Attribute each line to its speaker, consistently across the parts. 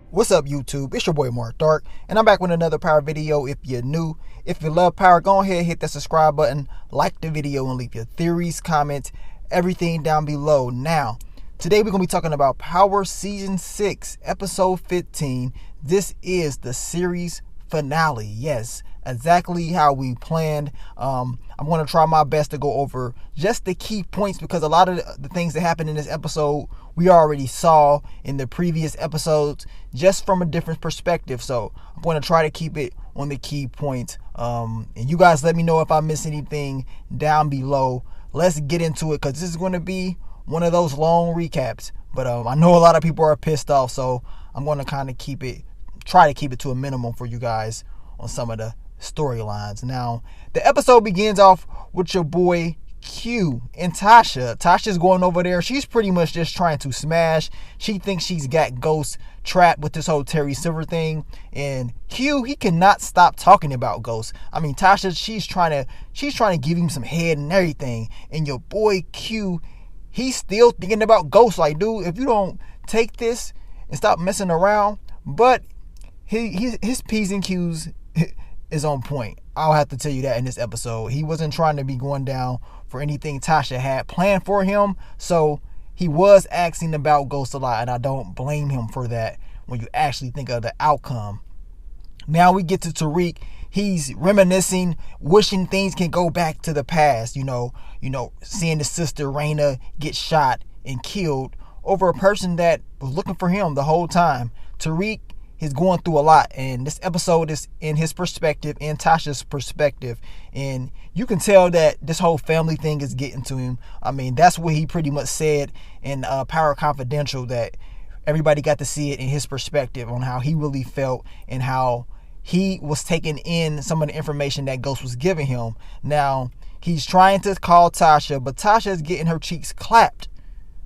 Speaker 1: What's up, YouTube? It's your boy Mark Dark, and I'm back with another Power video. If you're new, if you love Power, go ahead, hit that subscribe button, like the video, and leave your theories, comments, everything down below. Now, today we're going to be talking about Power Season 6, Episode 15. This is the series finale. Yes, exactly how we planned. I'm going to try my best to go over just the key points, because a lot of the things that happened in this episode we already saw in the previous episodes, just from a different perspective. So I'm going to try to keep it on the key points. And you guys let me know if I miss anything down below. Let's get into it, because this is going to be one of those long recaps. But I know a lot of people are pissed off, so I'm going to kind of try to keep it to a minimum for you guys on some of the storylines. Now, the episode begins off with your boy Q and Tasha. Tasha's going over there. She's pretty much just trying to smash. She thinks she's got Ghost trapped with this whole Terry Silver thing. And Q, he cannot stop talking about Ghost. I mean, Tasha, she's trying to give him some head and everything. And your boy Q, he's still thinking about Ghost. Like, dude, if you don't take this and stop messing around. But his P's and Q's is on point. I'll have to tell you that in this episode. He wasn't trying to be going down for anything Tasha had planned for him. So he was asking about Ghost a lot, and I don't blame him for that when you actually think of the outcome. Now we get to Tariq. He's reminiscing, wishing things can go back to the past. You know, seeing his sister Raina get shot and killed over a person that was looking for him the whole time. Tariq, he's going through a lot, and this episode is in his perspective, in Tasha's perspective, and you can tell that this whole family thing is getting to him. I mean, that's what he pretty much said in Power Confidential, that everybody got to see it in his perspective on how he really felt and how he was taking in some of the information that Ghost was giving him. Now, he's trying to call Tasha, but Tasha is getting her cheeks clapped.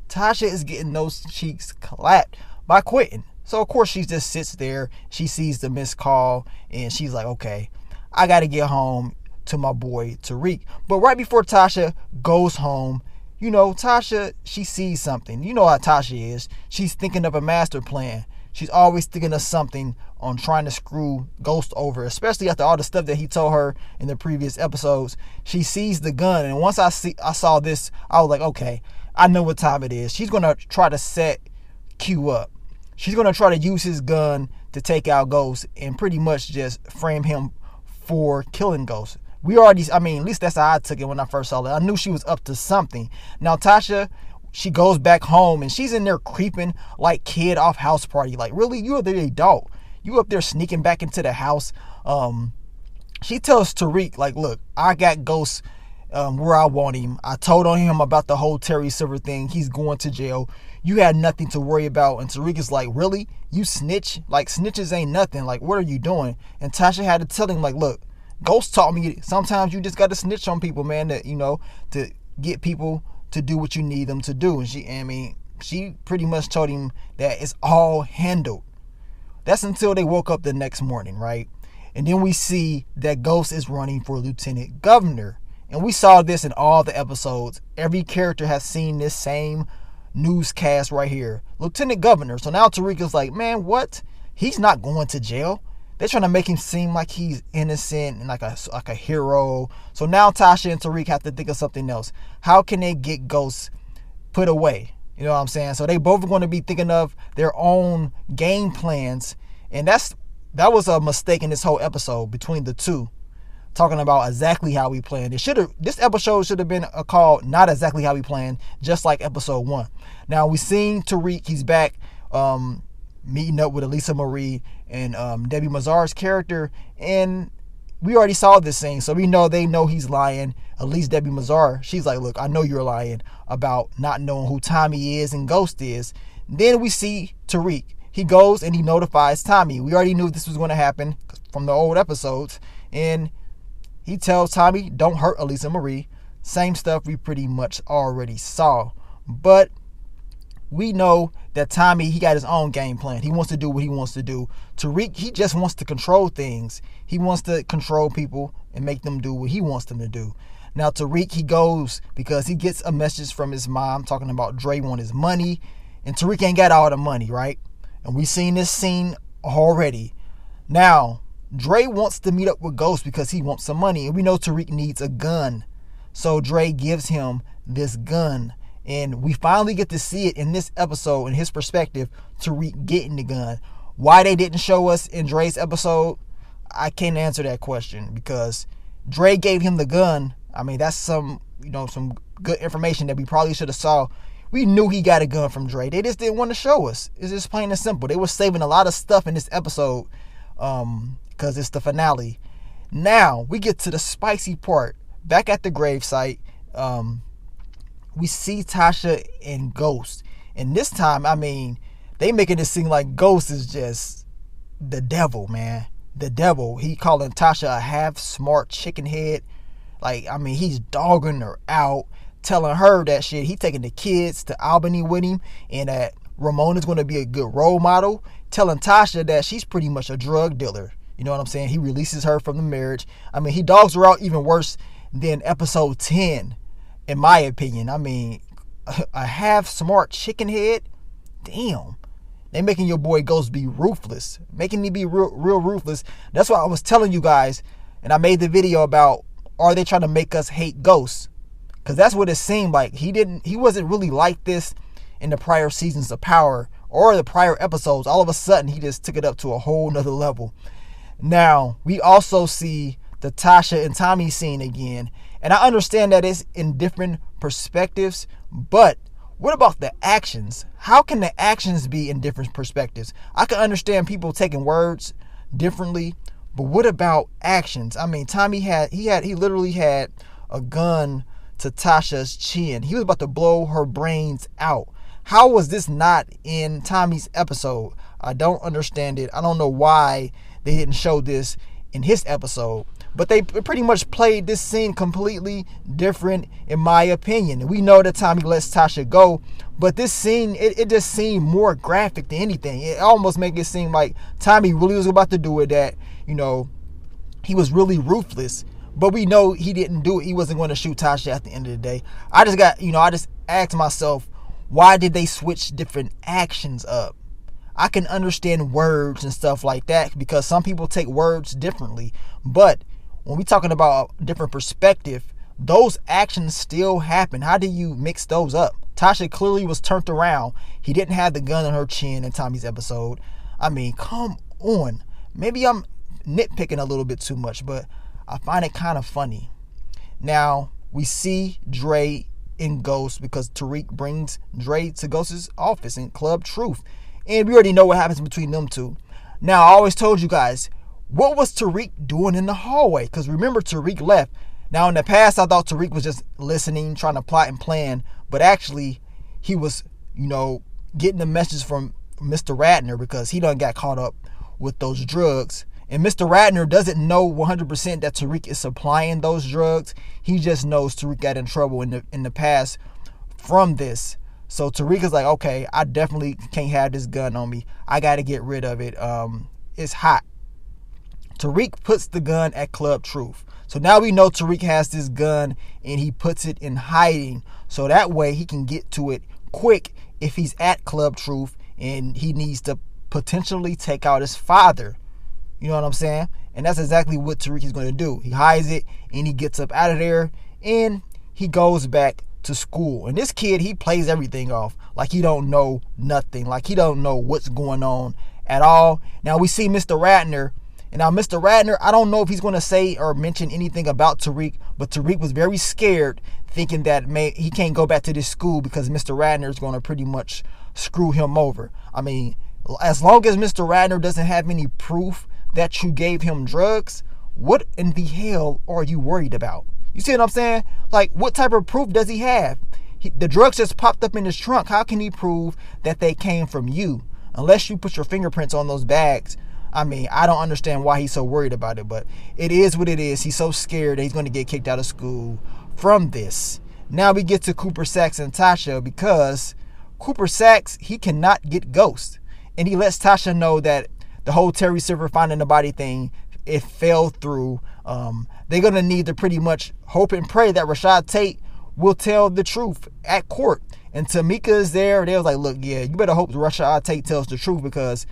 Speaker 1: Tasha is getting those cheeks clapped by quitting. So, of course, she just sits there. She sees the missed call, and she's like, okay, I got to get home to my boy Tariq. But right before Tasha goes home, Tasha, she sees something. You know how Tasha is. She's thinking of a master plan. She's always thinking of something on trying to screw Ghost over, especially after all the stuff that he told her in the previous episodes. She sees the gun, and once I saw this, I was like, okay, I know what time it is. She's going to try to set Q up. She's going to try to use his gun to take out Ghost and pretty much just frame him for killing Ghost. At least that's how I took it when I first saw it. I knew she was up to something. Now, Tasha, she goes back home, and she's in there creeping like kid off house party. Like, really? You are the adult. You up there sneaking back into the house. She tells Tariq, like, look, I got Ghost where I want him. I told on him about the whole Terry Silver thing. He's going to jail. You had nothing to worry about. And Tariq is like, really? You snitch? Like, snitches ain't nothing. Like, what are you doing? And Tasha had to tell him, like, look, Ghost taught me sometimes you just got to snitch on people, man, to get people to do what you need them to do. And she pretty much told him that it's all handled. That's until they woke up the next morning, right? And then we see that Ghost is running for lieutenant governor. And we saw this in all the episodes. Every character has seen this same newscast right here. Lieutenant governor. So now Tariq is like, man, what? He's not going to jail. They're trying to make him seem like he's innocent and like a hero. So now Tasha and Tariq have to think of something else. How can they get Ghost put away? You know what I'm saying? So they both are going to be thinking of their own game plans. And that was a mistake in this whole episode between the two. Talking about exactly how we planned. This episode should have been called Not Exactly How We Planned, just like episode 1. Now we seen Tariq, he's back meeting up with Elisa Marie and Debbie Mazar's character, and we already saw this scene, so they know he's lying. At least Debbie Mazar, she's like, look, I know you're lying about not knowing who Tommy is and Ghost is. Then we see Tariq. He goes and he notifies Tommy. We already knew this was going to happen from the old episodes, and he tells Tommy, don't hurt Elisa Marie. Same stuff we pretty much already saw. But we know that Tommy, he got his own game plan. He wants to do what he wants to do. Tariq, he just wants to control things. He wants to control people and make them do what he wants them to do. Now Tariq, he goes because he gets a message from his mom talking about Dre want his money. And Tariq ain't got all the money, right? And we seen this scene already. Now, Dre wants to meet up with Ghost because he wants some money. And we know Tariq needs a gun. So Dre gives him this gun. And we finally get to see it in this episode, in his perspective, Tariq getting the gun. Why they didn't show us in Dre's episode, I can't answer that question, because Dre gave him the gun. I mean, that's some good information that we probably should have saw. We knew he got a gun from Dre. They just didn't want to show us. It's just plain and simple. They were saving a lot of stuff in this episode because it's the finale. Now, we get to the spicy part. Back at the gravesite, we see Tasha and Ghost. And this time, I mean, they making it seem like Ghost is just the devil, man. The devil. He calling Tasha a half-smart chicken head. Like, I mean, he's dogging her out, telling her that shit. He taking the kids to Albany with him, and that Ramona's going to be a good role model. Telling Tasha that she's pretty much a drug dealer. You know what I'm saying? He releases her from the marriage. I mean, he dogs her out even worse than episode 10, in my opinion. I mean, a half-smart chicken head? Damn. They making your boy Ghost be ruthless. Making me be real ruthless. That's why I was telling you guys, and I made the video about, are they trying to make us hate Ghost? Because that's what it seemed like. He wasn't really like this in the prior seasons of Power or the prior episodes. All of a sudden, he just took it up to a whole nother level. Now, we also see the Tasha and Tommy scene again. And I understand that it's in different perspectives, but what about the actions? How can the actions be in different perspectives? I can understand people taking words differently, but what about actions? I mean, Tommy he literally had a gun to Tasha's chin. He was about to blow her brains out. How was this not in Tommy's episode? I don't understand it. I don't know why they didn't show this in his episode. But they pretty much played this scene completely different, in my opinion. And we know that Tommy lets Tasha go, but this scene, it just seemed more graphic than anything. It almost made it seem like Tommy really was about to do it, that, he was really ruthless. But we know he didn't do it. He wasn't going to shoot Tasha at the end of the day. I just asked myself, why did they switch different actions up? I can understand words and stuff like that because some people take words differently. But when we're talking about a different perspective, those actions still happen. How do you mix those up? Tasha clearly was turned around. He didn't have the gun on her chin in Tommy's episode. I mean, come on. Maybe I'm nitpicking a little bit too much, but I find it kind of funny. Now, we see Dre in Ghost because Tariq brings Dre to Ghost's office in Club Truth. And we already know what happens between them two. Now, I always told you guys, what was Tariq doing in the hallway? Because remember, Tariq left. Now, in the past, I thought Tariq was just listening, trying to plot and plan. But actually, he was, getting the message from Mr. Ratner because he done got caught up with those drugs. And Mr. Ratner doesn't know 100% that Tariq is supplying those drugs. He just knows Tariq got in trouble in the past from this. So Tariq is like, okay, I definitely can't have this gun on me. I got to get rid of it. It's hot. Tariq puts the gun at Club Truth. So now we know Tariq has this gun and he puts it in hiding. So that way he can get to it quick if he's at Club Truth and he needs to potentially take out his father. You know what I'm saying? And that's exactly what Tariq is going to do. He hides it and he gets up out of there and he goes back to school. And this kid, he plays everything off like he don't know nothing, like he don't know what's going on at all. Now we see Mr. Ratner. And now Mr. Ratner, I don't know if he's going to say or mention anything about Tariq, but Tariq was very scared, thinking that he can't go back to this school because Mr. Ratner is going to pretty much screw him over. I mean, as long as Mr. Ratner doesn't have any proof that you gave him drugs, what in the hell are you worried about? You see what I'm saying? Like, what type of proof does he have? The drugs just popped up in his trunk. How can he prove that they came from you? Unless you put your fingerprints on those bags. I mean, I don't understand why he's so worried about it, but it is what it is. He's so scared that he's going to get kicked out of school from this. Now we get to Cooper Saxe and Tasha because Cooper Saxe, he cannot get Ghost. And he lets Tasha know that the whole Terry Silver finding the body thing, it fell through. They're going to need to pretty much hope and pray that Rashad Tate will tell the truth at court. And Tamika is there. They was like, look, yeah, you better hope Rashad Tate tells the truth because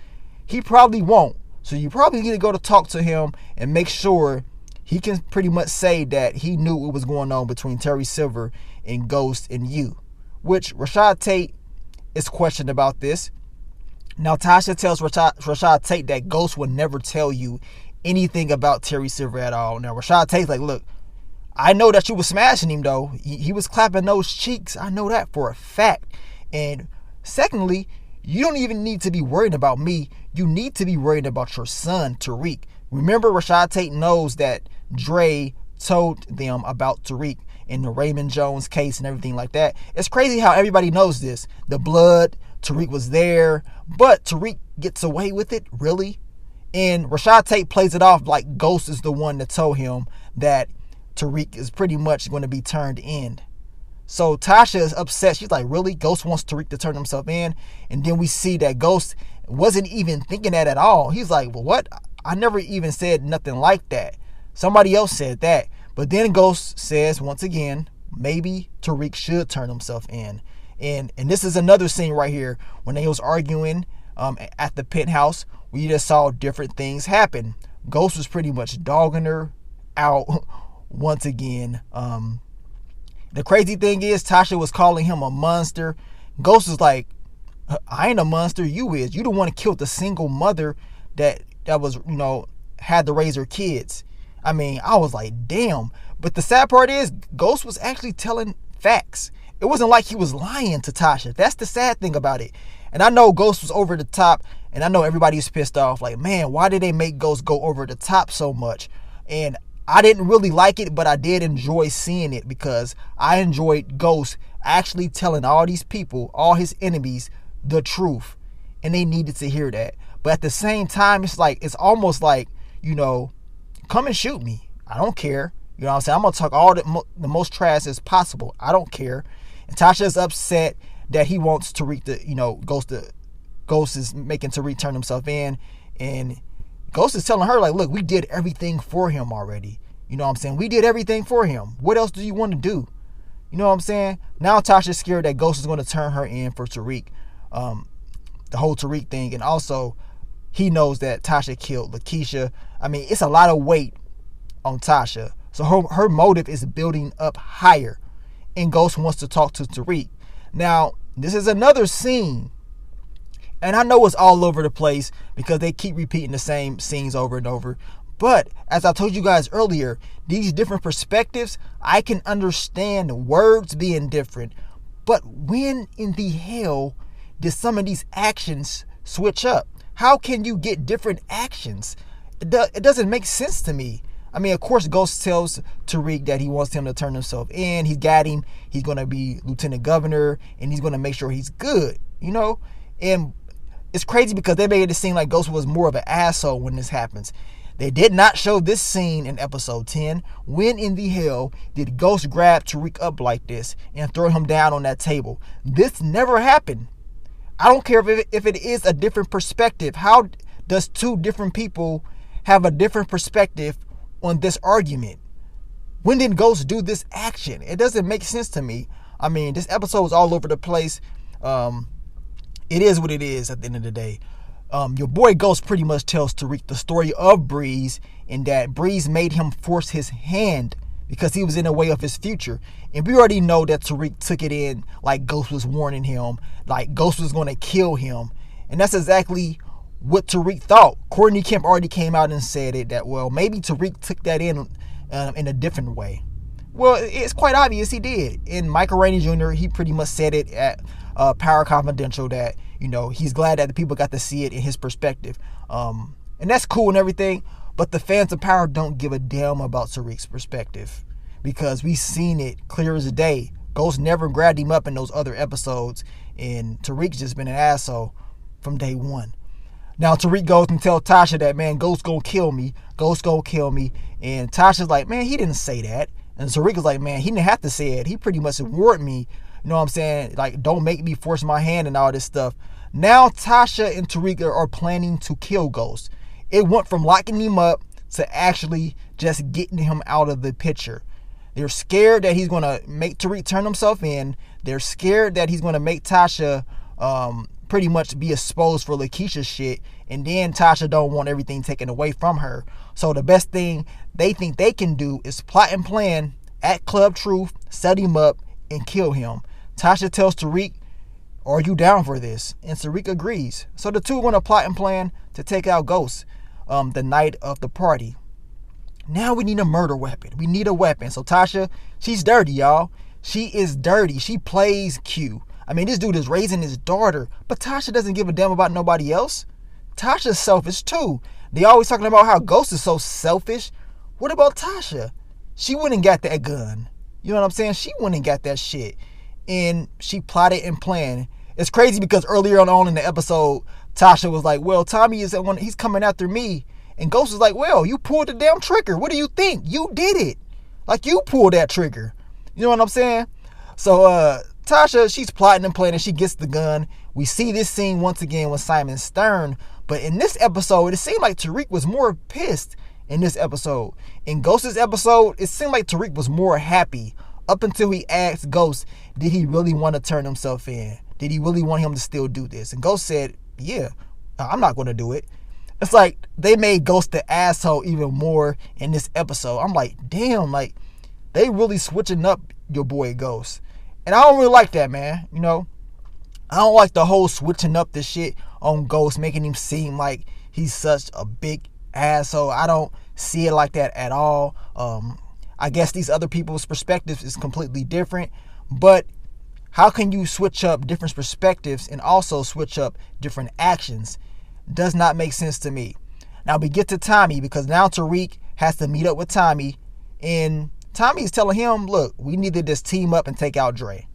Speaker 1: he probably won't. So you probably need to go to talk to him and make sure he can pretty much say that he knew what was going on between Terry Silver and Ghost and you. Which Rashad Tate is questioned about this. Now Tasha tells Rashad Tate that Ghost would never tell you anything about Terry Silver at all. Now Rashad Tate's like, look, I know that you was smashing him though. He was clapping those cheeks. I know that for a fact. And secondly, you don't even need to be worried about me. You need to be worried about your son, Tariq. Remember, Rashad Tate knows that Dre told them about Tariq in the Raymond Jones case and everything like that. It's crazy how everybody knows this. The blood, Tariq was there, but Tariq gets away with it, really? And Rashad Tate plays it off like Ghost is the one that told him that Tariq is pretty much going to be turned in. So Tasha is upset. She's like, really? Ghost wants Tariq to turn himself in? And then we see that Ghost wasn't even thinking that at all. He's like, well, what? I never even said nothing like that. Somebody else said that. But then Ghost says, once again, maybe Tariq should turn himself in. And this is another scene right here when they was arguing at the penthouse. We just saw different things happen. Ghost was pretty much dogging her out once again. The crazy thing is Tasha was calling him a monster. Ghost is like, I ain't a monster, you is. You the one that killed the single mother that was, had to raise her kids. I mean, I was like, damn. But the sad part is Ghost was actually telling facts. It wasn't like he was lying to Tasha. That's the sad thing about it. And I know Ghost was over the top, and I know everybody's pissed off. Like, man, why did they make Ghost go over the top so much? And I didn't really like it, but I did enjoy seeing it because I enjoyed Ghost actually telling all these people, all his enemies, the truth. And they needed to hear that. But at the same time, it's almost like, come and shoot me. I don't care. You know what I'm saying? I'm going to talk all the most trash as possible. I don't care. And Tasha is upset that he wants Tariq to, Ghost is making Tariq turn himself in. And Ghost is telling her, like, look, we did everything for him already. You know what I'm saying? We did everything for him. What else do you want to do? You know what I'm saying? Now Tasha's scared that Ghost is going to turn her in for Tariq. The whole Tariq thing. And also, he knows that Tasha killed Lakeisha. I mean, it's a lot of weight on Tasha. So her motive is building up higher. And Ghost wants to talk to Tariq. Now, this is another scene. And I know it's all over the place because they keep repeating the same scenes over and over. But as I told you guys earlier, these different perspectives, I can understand words being different. But when in the hell did some of these actions switch up? How can you get different actions? It doesn't make sense to me. I mean, of course, Ghost tells Tariq that he wants him to turn himself in. He's got him. He's going to be lieutenant governor, and he's going to make sure he's good, And it's crazy because they made it seem like Ghost was more of an asshole when this happens. They did not show this scene in episode 10. When in the hell did Ghost grab Tariq up like this and throw him down on that table? This never happened. I don't care if it is a different perspective. How does two different people have a different perspective on this argument? When did Ghost do this action? It doesn't make sense to me. I mean, this episode is all over the place. It is what it is at the end of the day. Your boy Ghost pretty much tells Tariq the story of Breeze, and that Breeze made him force his hand because he was in the way of his future. And we already know that Tariq took it in like Ghost was warning him, like Ghost was going to kill him. And that's exactly what Tariq thought. Courtney Kemp already came out and said it, that, well, maybe Tariq took that in a different way. Well, it's quite obvious he did. And Michael Rainey Jr., he pretty much said it at Power Confidential that, he's glad that the people got to see it in his perspective. And that's cool and everything, but the fans of Power don't give a damn about Tariq's perspective because we've seen it clear as a day. Ghost never grabbed him up in those other episodes, and Tariq's just been an asshole from day one. Now Tariq goes and tells Tasha that, man, Ghost gonna kill me. Ghost gonna kill me. And Tasha's like, man, he didn't say that. And Tariq is like, man, he didn't have to say it. He pretty much warned me. You know what I'm saying? Like, don't make me force my hand and all this stuff. Now Tasha and Tariq are planning to kill Ghost. It went from locking him up to actually just getting him out of the picture. They're scared that he's going to make Tariq turn himself in. They're scared that he's going to make Tasha pretty much be exposed for Lakeisha shit, and then Tasha don't want everything taken away from her. So the best thing they think they can do is plot and plan at Club Truth, set him up, and kill him. Tasha tells Tariq, "Are you down for this?" And Tariq agrees. So the two are going to plot and plan to take out Ghost the night of the party. Now we need a murder weapon. We need a weapon. So Tasha, she's dirty, y'all. She is dirty. She plays Q. I mean, this dude is raising his daughter, but Tasha doesn't give a damn about nobody else. Tasha's selfish too. They always talking about how Ghost is so selfish. What about Tasha? She wouldn't got that gun. You know what I'm saying? She wouldn't got that shit. And she plotted and planned. It's crazy because earlier on in the episode, Tasha was like, well, Tommy is he's coming after me. And Ghost was like, well, you pulled the damn trigger. What do you think? You did it. Like, you pulled that trigger. You know what I'm saying? So Tasha, she's plotting and planning. She gets the gun. We see this scene once again with Simon Stern. But in this episode, it seemed like Tariq was more pissed in this episode. In Ghost's episode, it seemed like Tariq was more happy up until he asked Ghost, did he really want to turn himself in? Did he really want him to still do this? And Ghost said, yeah, I'm not going to do it. It's like they made Ghost the asshole even more in this episode. I'm like, damn, like they really switching up your boy Ghost. And I don't really like that, man. You know, I don't like the whole switching up the shit on Ghost, making him seem like he's such a big asshole. I don't see it like that at all. I guess these other people's perspectives is completely different, but how can you switch up different perspectives and also switch up different actions? Does not make sense to me. Now we get to Tommy, because now Tariq has to meet up with Tommy, and Tommy is telling him, look, we need to just team up and take out Dre.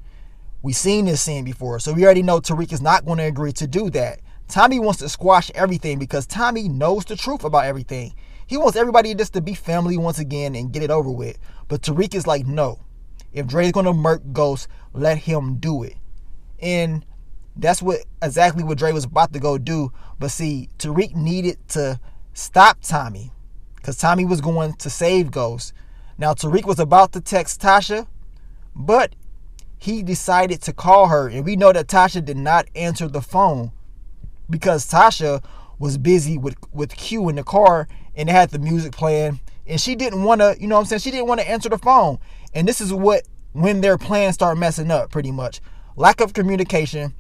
Speaker 1: We've seen this scene before, so we already know Tariq is not going to agree to do that. Tommy wants to squash everything because Tommy knows the truth about everything. He wants everybody just to be family once again and get it over with. But Tariq is like, no. If Dre's going to murk Ghost, let him do it. And that's exactly what Dre was about to go do. But see, Tariq needed to stop Tommy, because Tommy was going to save Ghost. Now Tariq was about to text Tasha, but he decided to call her. And we know that Tasha did not answer the phone because Tasha was busy with Q in the car, and they had the music playing. And she didn't want to, you know what I'm saying? She didn't want to answer the phone. And this is when their plans start messing up, pretty much. Lack of communication.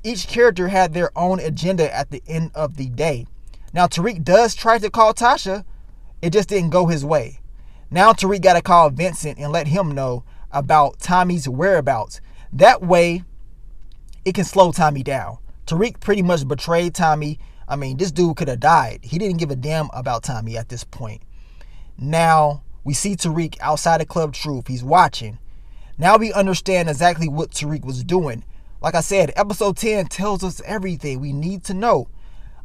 Speaker 1: Each character had their own agenda at the end of the day. Now, Tariq does try to call Tasha. It just didn't go his way. Now, Tariq got to call Vincent and let him know about Tommy's whereabouts. That way, it can slow Tommy down. Tariq pretty much betrayed Tommy. I mean, this dude could have died. He didn't give a damn about Tommy at this point. Now, we see Tariq outside of Club Truth. He's watching. Now we understand exactly what Tariq was doing. Like I said, episode 10 tells us everything we need to know.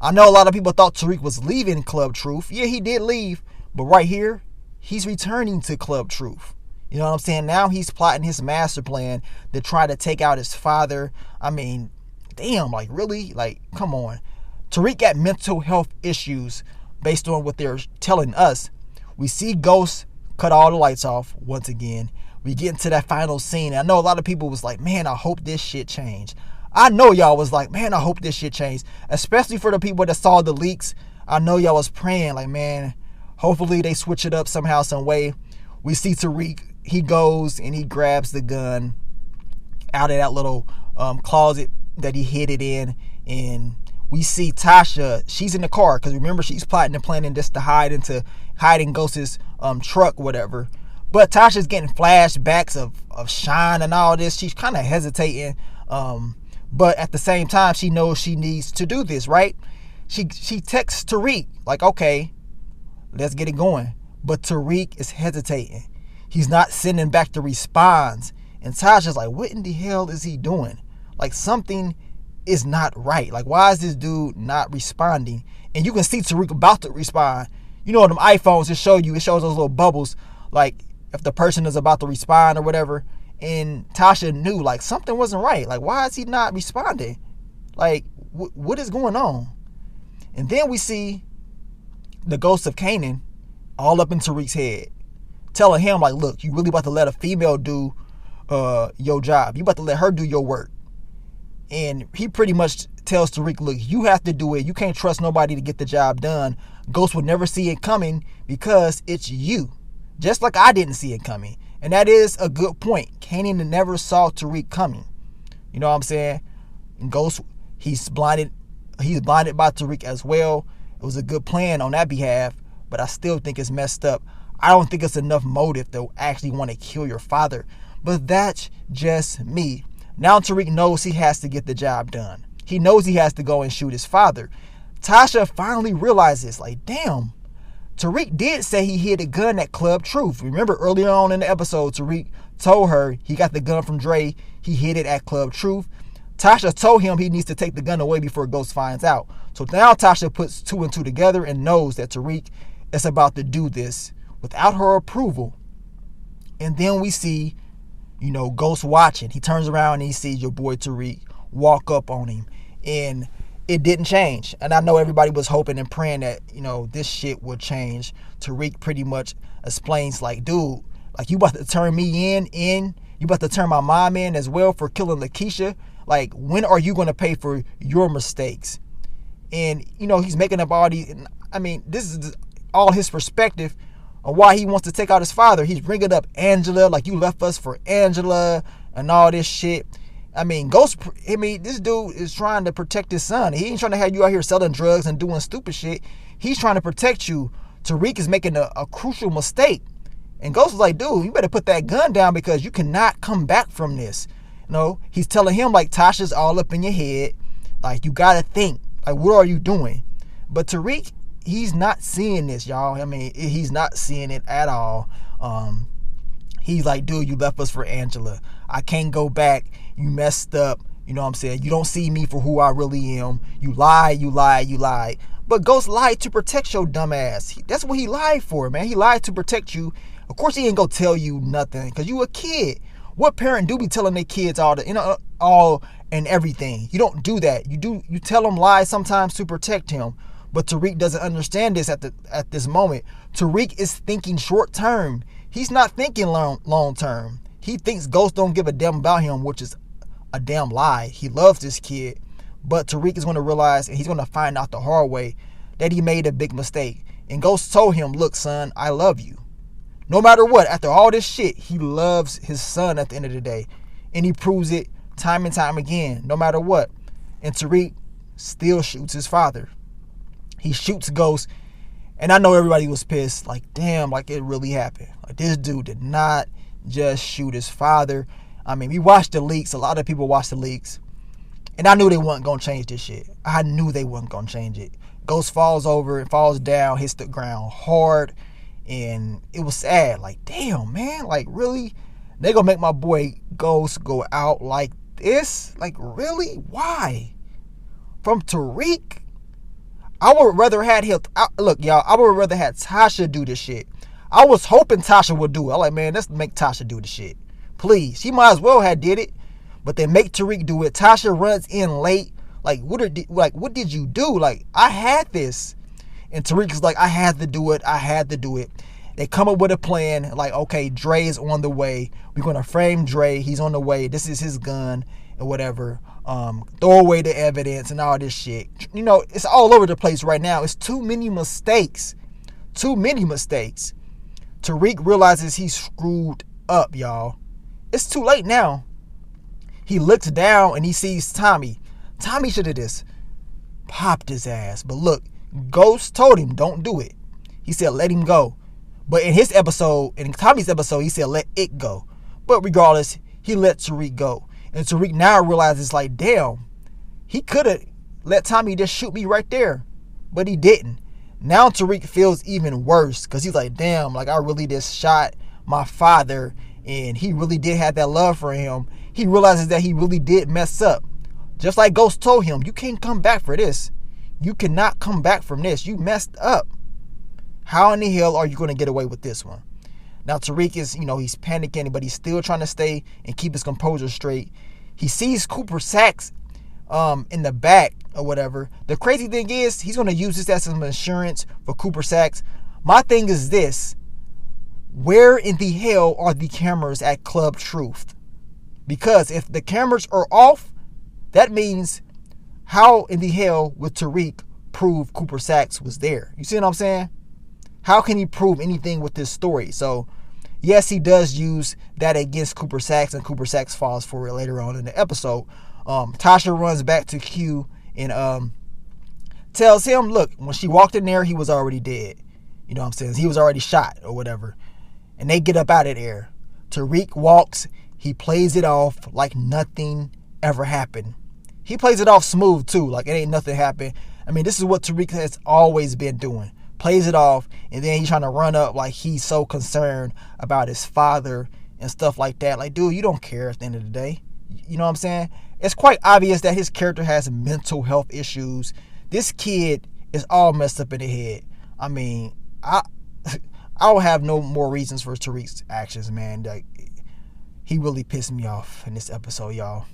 Speaker 1: I know a lot of people thought Tariq was leaving Club Truth. Yeah, he did leave. But right here, he's returning to Club Truth. You know what I'm saying? Now he's plotting his master plan to try to take out his father. I mean, damn, like really? Like, come on. Tariq got mental health issues based on what they're telling us. We see Ghost cut all the lights off once again. We get into that final scene. I know a lot of people was like, man, I hope this shit changed. I know y'all was like, man, I hope this shit changed. Especially for the people that saw the leaks. I know y'all was praying like, man, hopefully they switch it up somehow, some way. We see Tariq. He goes and he grabs the gun out of that little closet that he hid it in. And we see Tasha. She's in the car because remember, she's plotting and planning just to hide in Ghost's truck, whatever. But Tasha's getting flashbacks of Shine and all this. She's kind of hesitating. But at the same time, she knows she needs to do this, right? She texts Tariq, like, okay, let's get it going. But Tariq is hesitating. He's not sending back the response. And Tasha's like, what in the hell is he doing? Like, something is not right. Like, why is this dude not responding? And you can see Tariq about to respond. You know, them iPhones, it shows those little bubbles, like, if the person is about to respond or whatever. And Tasha knew, like, something wasn't right. Like, why is he not responding? Like, what is going on? And then we see the ghost of Kanan all up in Tariq's head, telling him, like, look, you really about to let a female do your job. You about to let her do your work. And he pretty much tells Tariq, look, you have to do it. You can't trust nobody to get the job done. Ghost would never see it coming because it's you. Just like I didn't see it coming. And that is a good point. Kanan never saw Tariq coming. You know what I'm saying? And Ghost, he's blinded by Tariq as well. It was a good plan on that behalf, but I still think it's messed up. I don't think it's enough motive to actually want to kill your father. But that's just me. Now Tariq knows he has to get the job done. He knows he has to go and shoot his father. Tasha finally realizes, like, damn, Tariq did say he hid a gun at Club Truth. Remember earlier on in the episode, Tariq told her he got the gun from Dre. He hid it at Club Truth. Tasha told him he needs to take the gun away before Ghost finds out. So now Tasha puts 2 and 2 together and knows that Tariq is about to do this without her approval. And then we see, Ghost watching. He turns around and he sees your boy Tariq walk up on him. And it didn't change. And I know everybody was hoping and praying that, this shit would change. Tariq pretty much explains, like, dude, like, you about to turn me in? You about to turn my mom in as well for killing Lakeisha? Like, when are you going to pay for your mistakes? And, he's making up all these. I mean, this is all his perspective on why he wants to take out his father. He's bringing up Angela, like, you left us for Angela and all this shit. I mean, this dude is trying to protect his son. He ain't trying to have you out here selling drugs and doing stupid shit. He's trying to protect you. Tariq is making a crucial mistake. And Ghost is like, dude, you better put that gun down because you cannot come back from this. He's telling him, like, Tasha's all up in your head. Like, you got to think. Like, what are you doing? But Tariq, he's not seeing this, y'all. I mean, he's not seeing it at all. He's like, dude, you left us for Angela. I can't go back. You messed up. You know what I'm saying? You don't see me for who I really am. You lied. But Ghost lied to protect your dumb ass. That's what he lied for, man. He lied to protect you. Of course, he ain't gonna tell you nothing because you a kid. What parent do be telling their kids all and everything? You don't do that. You tell them lies sometimes to protect him. But Tariq doesn't understand this at this moment. Tariq is thinking short term. He's not thinking long term. He thinks Ghost don't give a damn about him, which is a damn lie. He loves this kid. But Tariq is going to realize, and he's going to find out the hard way, that he made a big mistake. And Ghost told him, look, son, I love you. No matter what, after all this shit, he loves his son at the end of the day. And he proves it time and time again, no matter what. And Tariq still shoots his father. He shoots Ghost. And I know everybody was pissed. Like, damn, like it really happened. Like, this dude did not just shoot his father. I mean, we watched the leaks. A lot of people watched the leaks. And I knew they wasn't going to change this shit. I knew they wasn't going to change it. Ghost falls over and falls down, hits the ground hard. And it was sad. Like, damn, man. Like, really? They going to make my boy Ghost go out like this? Like, really? Why? From Tariq? I would rather had him. Look, y'all, I would rather had Tasha do this shit. I was hoping Tasha would do it. I'm like, man, let's make Tasha do the shit. Please. She might as well have did it. But they make Tariq do it. Tasha runs in late. Like, what did you do? Like, I had this. And Tariq is like, I had to do it. They come up with a plan. Like, okay, Dre is on the way. We're going to frame Dre. He's on the way. This is his gun and whatever. Throw away the evidence and all this shit. It's all over the place right now. It's too many mistakes. Tariq realizes he's screwed up, y'all. It's too late now. He looks down and he sees Tommy. Tommy should have just popped his ass. But look, Ghost told him, don't do it. He said, let him go. But in Tommy's episode, he said, let it go. But regardless, he let Tariq go. And Tariq now realizes, like, damn, he could have let Tommy just shoot me right there. But he didn't. Now Tariq feels even worse because he's like, damn, like, I really just shot my father. And he really did have that love for him. He realizes that he really did mess up. Just like Ghost told him, you can't come back for this. You cannot come back from this. You messed up. How in the hell are you going to get away with this one? Now Tariq is, he's panicking, but he's still trying to stay and keep his composure straight. He sees Cooper Saxe in the back or whatever. The crazy thing is, he's going to use this as some insurance for Cooper Saxe. My thing is this. Where in the hell are the cameras at Club Truth? Because if the cameras are off, that means how in the hell would Tariq prove Cooper Saxe was there? You see what I'm saying? How can he prove anything with this story? So, yes, he does use that against Cooper Saxe, and Cooper Saxe falls for it later on in the episode. Tasha runs back to Q and tells him, look, when she walked in there, he was already dead. You know what I'm saying? He was already shot or whatever. And they get up out of there. Tariq walks. He plays it off like nothing ever happened. He plays it off smooth, too, like it ain't nothing happened. I mean, this is what Tariq has always been doing. Plays it off, and then he's trying to run up like he's so concerned about his father and stuff like that. Like, dude, you don't care at the end of the day. You know what I'm saying? It's quite obvious that his character has mental health issues. This kid is all messed up in the head. I mean, I don't have no more reasons for Tariq's actions, man. Like, he really pissed me off in this episode, y'all.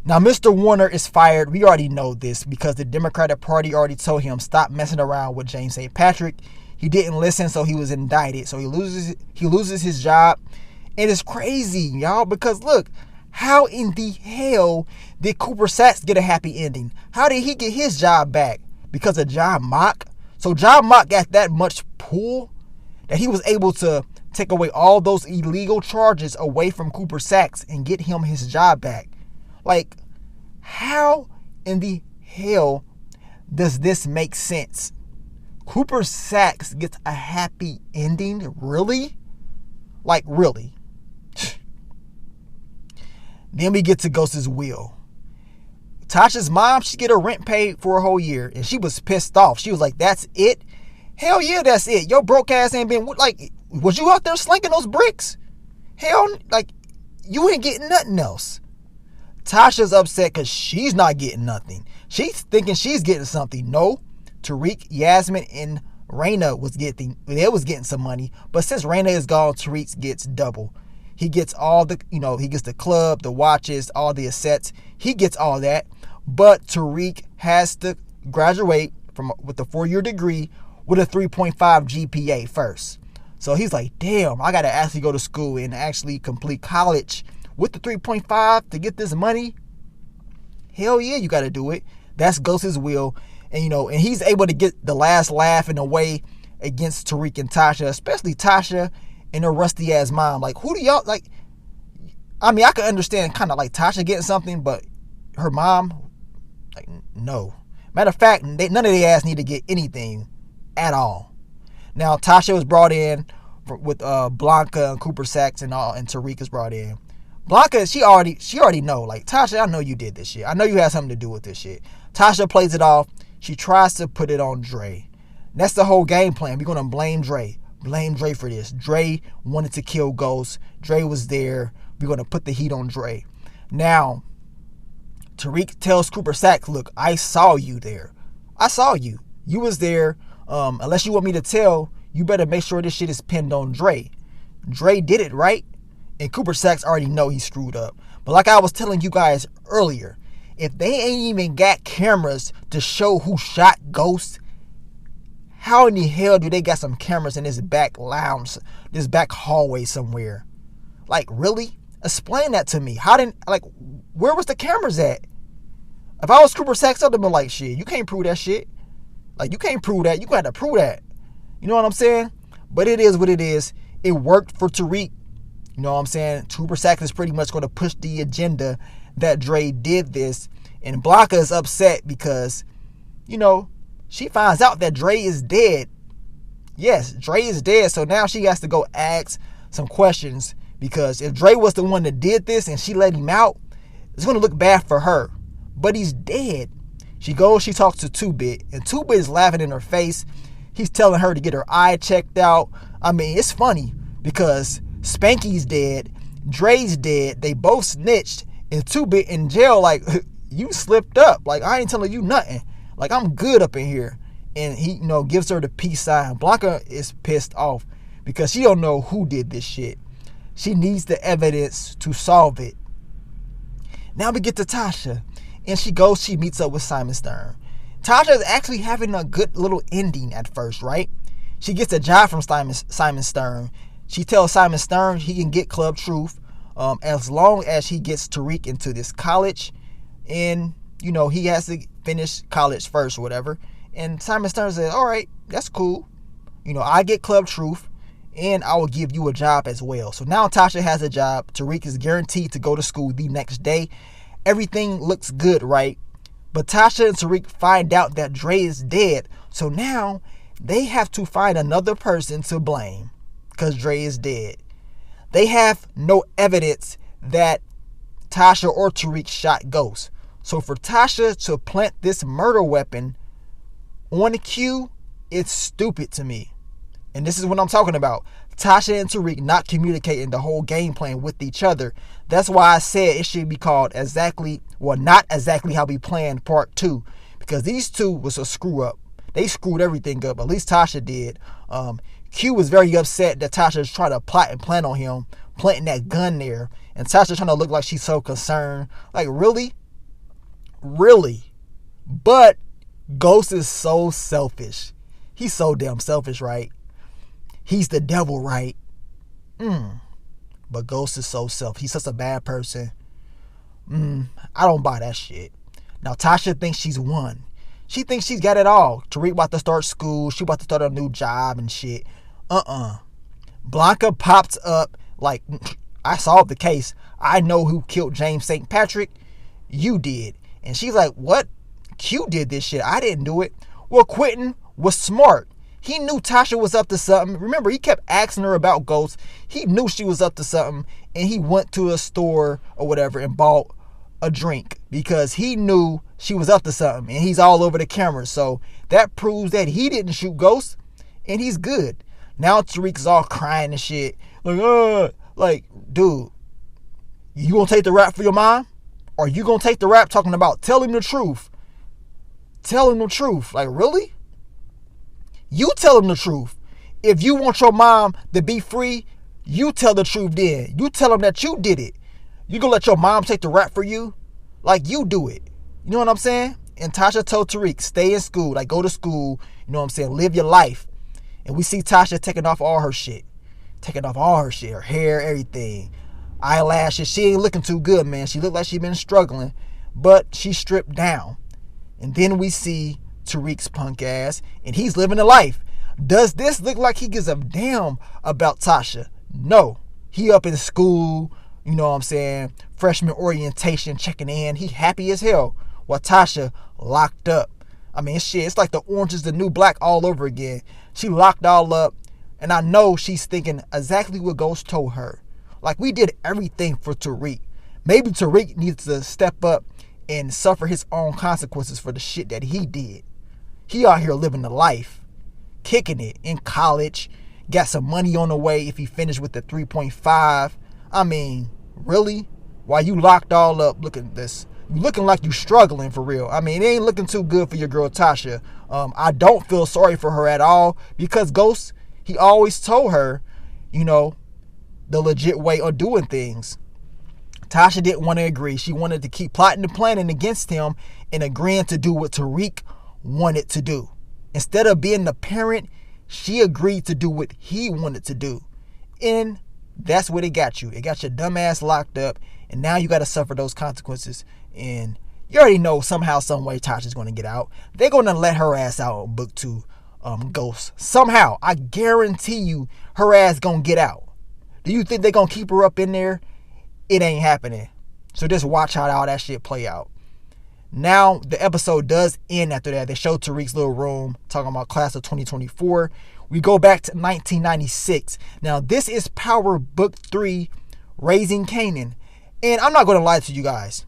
Speaker 1: Now, Mr. Warner is fired. We already know this because the Democratic Party already told him stop messing around with James St. Patrick. He didn't listen, so he was indicted. So he loses his job. And it's crazy, y'all, because look, how in the hell did Cooper Saxe get a happy ending? How did he get his job back? Because of John Mock? So John Mock got that much pull that he was able to take away all those illegal charges away from Cooper Saxe and get him his job back. Like, how in the hell does this make sense? Cooper Saxe gets a happy ending? Really? Like, really? Then we get to Ghost's will. Tasha's mom, she get her rent paid for a whole year, and she was pissed off. She was like, that's it? Hell yeah, that's it. Your broke ass ain't been, like, was you out there slinging those bricks? Hell, like, you ain't getting nothing else. Tasha's upset because she's not getting nothing. She's thinking she's getting something. No, Tariq, Yasmin, and Raina was getting some money. But since Raina is gone, Tariq gets double. He gets all the, he gets the club, the watches, all the assets. He gets all that. But Tariq has to graduate with a 4-year degree with a 3.5 GPA first. So he's like, damn, I got to actually go to school and actually complete college with the 3.5 to get this money. Hell yeah, you got to do it. That's Ghost's will. And, and he's able to get the last laugh in a way against Tariq and Tasha, especially Tasha and her rusty ass mom. Like, who do y'all, like, I mean, I could understand kind of like Tasha getting something, but her mom, like, no. Matter of fact, none of their ass need to get anything at all. Now, Tasha was brought in with Blanca and Cooper Saxe and Tariq is brought in. Blanca, she already know. Like, Tasha, I know you did this shit. I know you had something to do with this shit. Tasha plays it off. She tries to put it on Dre. That's the whole game plan. We're going to blame Dre. Blame Dre for this. Dre wanted to kill Ghost. Dre was there. We're going to put the heat on Dre. Now, Tariq tells Cooper Saxe, look, I saw you there. I saw you. You was there. Unless you want me to tell, you better make sure this shit is pinned on Dre. Dre did it, right? And Cooper Saxe already know he screwed up. But like I was telling you guys earlier, if they ain't even got cameras to show who shot Ghost, how in the hell do they got some cameras in this back lounge, this back hallway somewhere? Like, really? Explain that to me. Where was the cameras at? If I was Cooper Saxe, I'd have been like, shit, you can't prove that shit. Like, you can't prove that. You got to prove that. You know what I'm saying? But it is what it is. It worked for Tariq. You know what I'm saying? Cooper Saxe is pretty much going to push the agenda that Dre did this. And Blanca is upset because, she finds out that Dre is dead. Yes, Dre is dead. So now she has to go ask some questions. Because if Dre was the one that did this and she let him out, it's going to look bad for her. But he's dead. She goes, she talks to 2-Bit. And 2-Bit is laughing in her face. He's telling her to get her eye checked out. I mean, it's funny because Spanky's dead. Dre's dead. They both snitched. And 2-Bit in jail like, you slipped up. Like, I ain't telling you nothing. Like, I'm good up in here. And he, gives her the peace sign. Blanca is pissed off because she don't know who did this shit. She needs the evidence to solve it. Now we get to Tasha. And she meets up with Simon Stern. Tasha is actually having a good little ending at first, right? She gets a job from Simon Stern. She tells Simon Stern he can get Club Truth. as long as he gets Tariq into this college, and he has to finish college first or whatever. And Simon Stern said, all right, that's cool. I get Club Truth, and I will give you a job as well. So now Tasha has a job. Tariq is guaranteed to go to school the next day. Everything looks good, right? But Tasha and Tariq find out that Dre is dead. So now they have to find another person to blame because Dre is dead. They have no evidence that Tasha or Tariq shot Ghost. So for Tasha to plant this murder weapon on Q, it's stupid to me. And this is what I'm talking about. Tasha and Tariq not communicating the whole game plan with each other. That's why I said it should be called not exactly how we planned part 2. Because these two was a screw up. They screwed everything up. At least Tasha did. Q was very upset that Tasha was trying to plot and plan on him, planting that gun there. And Tasha trying to look like she's so concerned. Like, really? Really? But Ghost is so selfish. He's so damn selfish, right? He's the devil, right? But Ghost is so selfish. He's such a bad person. I don't buy that shit. Now, Tasha thinks she's won. She thinks she's got it all. Tariq about to start school. She about to start a new job and shit. Blanca pops up like, I solved the case. I know who killed James St. Patrick. You did. And she's like, what? Q did this shit. I didn't do it. Well, Quentin was smart. He knew Tasha was up to something. Remember, he kept asking her about Ghost. He knew she was up to something. And he went to a store or whatever and bought a drink because he knew she was up to something. And he's all over the camera. So that proves that he didn't shoot Ghost. And he's good. Now Tariq's all crying and shit. Like, dude, you gonna take the rap for your mom? Or you gonna take the rap talking about tell him the truth? Tell him the truth. Like, really? You tell him the truth. If you want your mom to be free, you tell the truth then. You tell him that you did it. You gonna let your mom take the rap for you? Like, you do it. You know what I'm saying? And Tasha told Tariq, stay in school. Like, go to school. You know what I'm saying? Live your life. And we see Tasha taking off all her shit. Taking off all her shit. Her hair, everything. Eyelashes. She ain't looking too good, man. She looked like she been struggling. But she stripped down. And then we see Tariq's punk ass, and he's living a life. Does this look like he gives a damn about Tasha? No. He up in school, you know what I'm saying, freshman orientation, checking in. He happy as hell. While Tasha locked up. I mean, shit, it's like the orange is the new black all over again. She locked all up, and I know she's thinking exactly what Ghost told her. Like, we did everything for Tariq. Maybe Tariq needs to step up and suffer his own consequences for the shit that he did. He out here living the life, kicking it in college, got some money on the way if he finished with the 3.5. I mean, really? While you locked all up, look at this. You looking like you struggling for real. I mean, it ain't looking too good for your girl Tasha. I don't feel sorry for her at all because Ghost, he always told her, the legit way of doing things. Tasha didn't want to agree. She wanted to keep plotting and planning against him and agreeing to do what Tariq wanted to do. Instead of being the parent, she agreed to do what he wanted to do. And that's what it got you. It got your dumb ass locked up, and now you got to suffer those consequences. And you already know somehow, some way Tasha's going to get out. They're going to let her ass out on book 2, Ghost. Somehow, I guarantee you, her ass going to get out. Do you think they're going to keep her up in there? It ain't happening. So just watch how all that shit play out. Now, the episode does end after that. They show Tariq's little room, talking about class of 2024. We go back to 1996. Now, this is Power Book 3, Raising Kanan. And I'm not going to lie to you guys.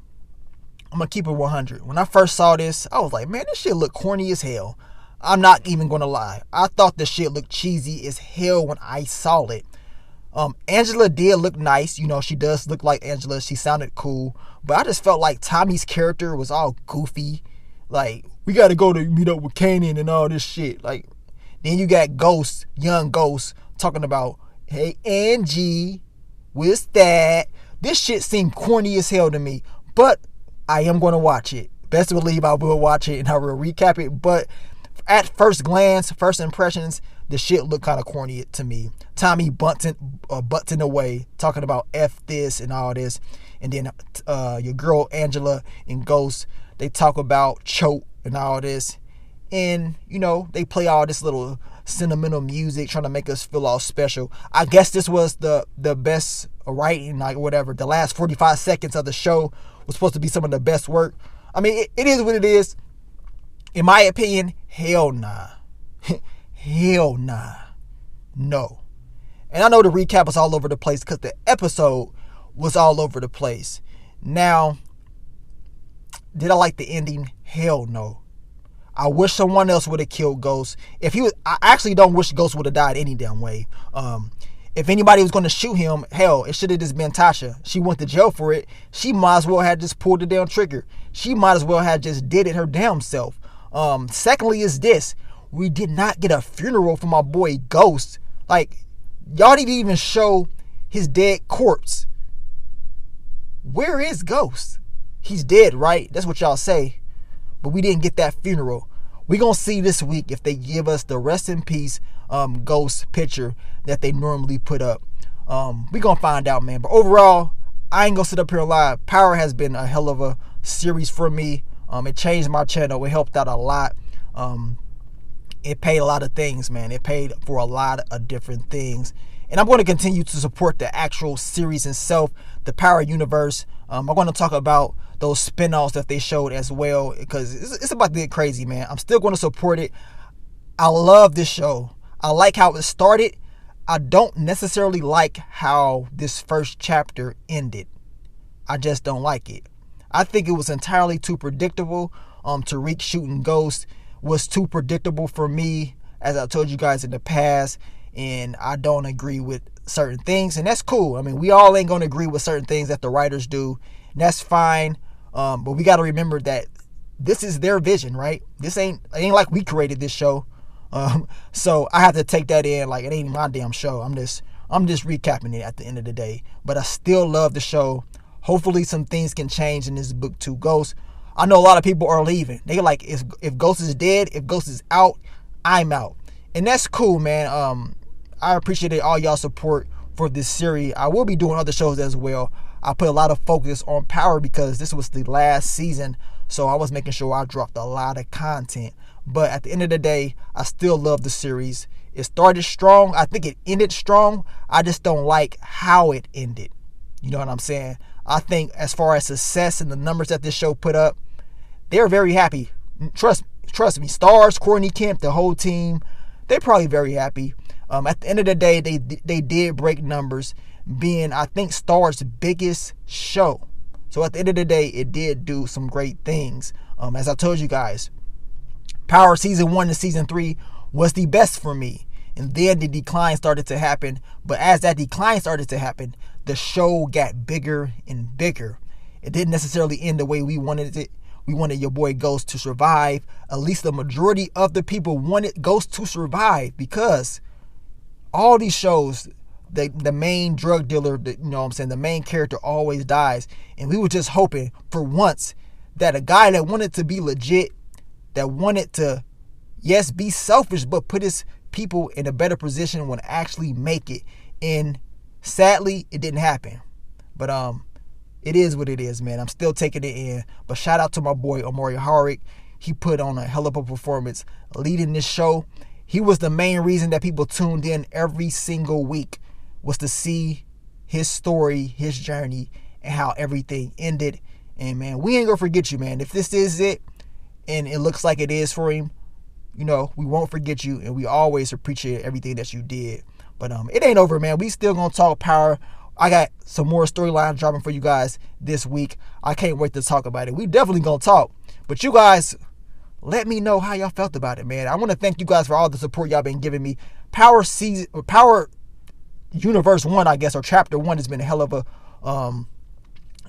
Speaker 1: I'm going to keep it 100. When I first saw this, I was like, man, this shit look corny as hell. I'm not even going to lie. I thought this shit looked cheesy as hell when I saw it. Angela did look nice. She does look like Angela. She sounded cool. But I just felt like Tommy's character was all goofy. Like, we got to go to meet up with Kanan and all this shit. Like, then you got Ghost, young Ghost, talking about, hey, Angie, what's that? This shit seemed corny as hell to me. But I am going to watch it. Best believe I will watch it and I will recap it. But at first glance, first impressions, the shit looked kind of corny to me. Tommy butting away, talking about F this and all this. And then your girl Angela and Ghost, they talk about choke and all this. And, you know, they play all this little sentimental music trying to make us feel all special. I guess this was the best writing, like whatever. The last 45 seconds of the show was supposed to be some of the best work. I mean, it is what it is. In my opinion, hell nah. Hell nah. No. And I know the recap was all over the place because the episode was all over the place. Now, did I like the ending? Hell no. I wish someone else would have killed Ghost. I actually don't wish Ghost would have died any damn way. If anybody was going to shoot him, hell, it should have just been Tasha. She went to jail for it. She might as well have just pulled the damn trigger. She might as well have just did it her damn self. Secondly is this. We did not get a funeral for my boy Ghost. Like, y'all didn't even show his dead corpse. Where is Ghost? He's dead, right? That's what y'all say. But we didn't get that funeral. We're going to see this week if they give us the rest in peace Ghost picture that they normally put up. We're going to find out, man. But overall, I ain't going to sit up here and lie. Power has been a hell of a series for me. It changed my channel. It helped out a lot. It paid a lot of things, man. It paid for a lot of different things. And I'm going to continue to support the actual series itself, the Power Universe. I'm going to talk about those spin-offs that they showed as well, because it's about to get crazy, man. I'm still going to support it. I love this show. I like how it started. I don't necessarily like how this first chapter ended. I just don't like it. I think it was entirely too predictable. Tariq shooting Ghost was too predictable for me, as I told you guys in the past, and I don't agree with certain things, and that's cool. I mean, we all ain't gonna agree with certain things that the writers do, and that's fine. But we got to remember that this is their vision, right? It ain't like we created this show. So I have to take that in like it ain't my damn show. I'm just recapping it at the end of the day. But I still love the show. Hopefully some things can change in this book 2 Ghost. I know a lot of people are leaving. They like, if Ghost is dead, if Ghost is out, I'm out. And that's cool, man. I appreciate all y'all support for this series. I will be doing other shows as well. I put a lot of focus on Power because this was the last season, so I was making sure I dropped a lot of content. But at the end of the day, I still love the series. It started strong. I think it ended strong. I just don't like how it ended. You know what I'm saying? I think as far as success and the numbers that this show put up, they're very happy. Trust me. Stars, Courtney Kemp, the whole team, they're probably very happy. At the end of the day, they did break numbers, being, I think, Star's biggest show. So at the end of the day, it did do some great things. As I told you guys, Power Season 1 to Season 3 was the best for me. And then the decline started to happen. But as that decline started to happen, the show got bigger and bigger. It didn't necessarily end the way we wanted it. We wanted your boy Ghost to survive. At least the majority of the people wanted Ghost to survive, because all these shows, the main drug dealer, you know what I'm saying, the main character always dies. And we were just hoping for once that a guy that wanted to be legit, that wanted to, yes, be selfish, but put his people in a better position would actually make it. And sadly, it didn't happen. But it is what it is, man. I'm still taking it in. But shout out to my boy Omari Hardwick. He put on a hell of a performance leading this show. He was the main reason that people tuned in every single week, was to see his story, his journey, and how everything ended. And man, we ain't gonna forget you, man. If this is it, and it looks like it is for him, you know, we won't forget you, and we always appreciate everything that you did. But it ain't over, man. We still gonna talk Power. I got some more storylines dropping for you guys this week. I can't wait to talk about it. We definitely gonna talk. But you guys, let me know how y'all felt about it, man. I want to thank you guys for all the support y'all been giving me. Power Universe 1, I guess, or Chapter 1 has been a hell of a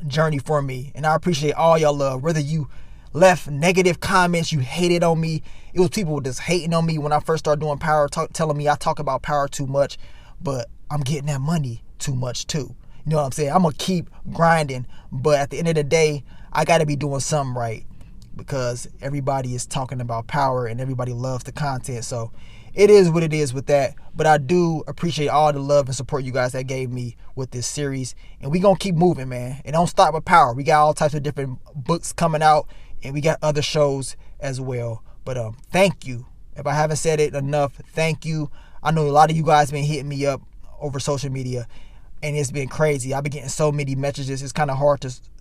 Speaker 1: journey for me. And I appreciate all y'all love. Whether you left negative comments, you hated on me. It was people just hating on me when I first started doing Power, telling me I talk about Power too much. But I'm getting that money too much too. You know what I'm saying? I'm going to keep grinding. But at the end of the day, I got to be doing something right. because everybody is talking about power and everybody loves the content. So it is what it is with that. But I do appreciate all the love and support you guys that gave me with this series. And we going to keep moving, man. And don't stop with power. We got all types of different books coming out, and we got other shows as well. But thank you. If I haven't said it enough, thank you. I know a lot of you guys been hitting me up over social media, and it's been crazy. I've been getting so many messages. It's kind of hard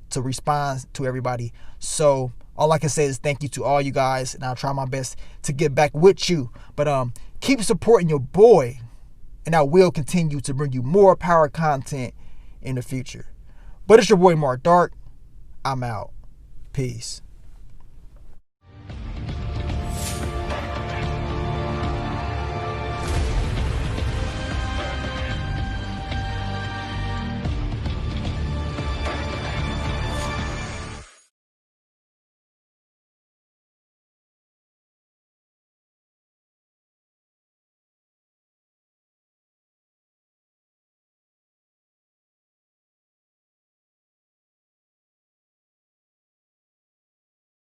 Speaker 1: to respond to everybody. So all I can say is thank you to all you guys, and I'll try my best to get back with you. But keep supporting your boy, and I will continue to bring you more power content in the future. But it's your boy Mark Dark. I'm out. Peace.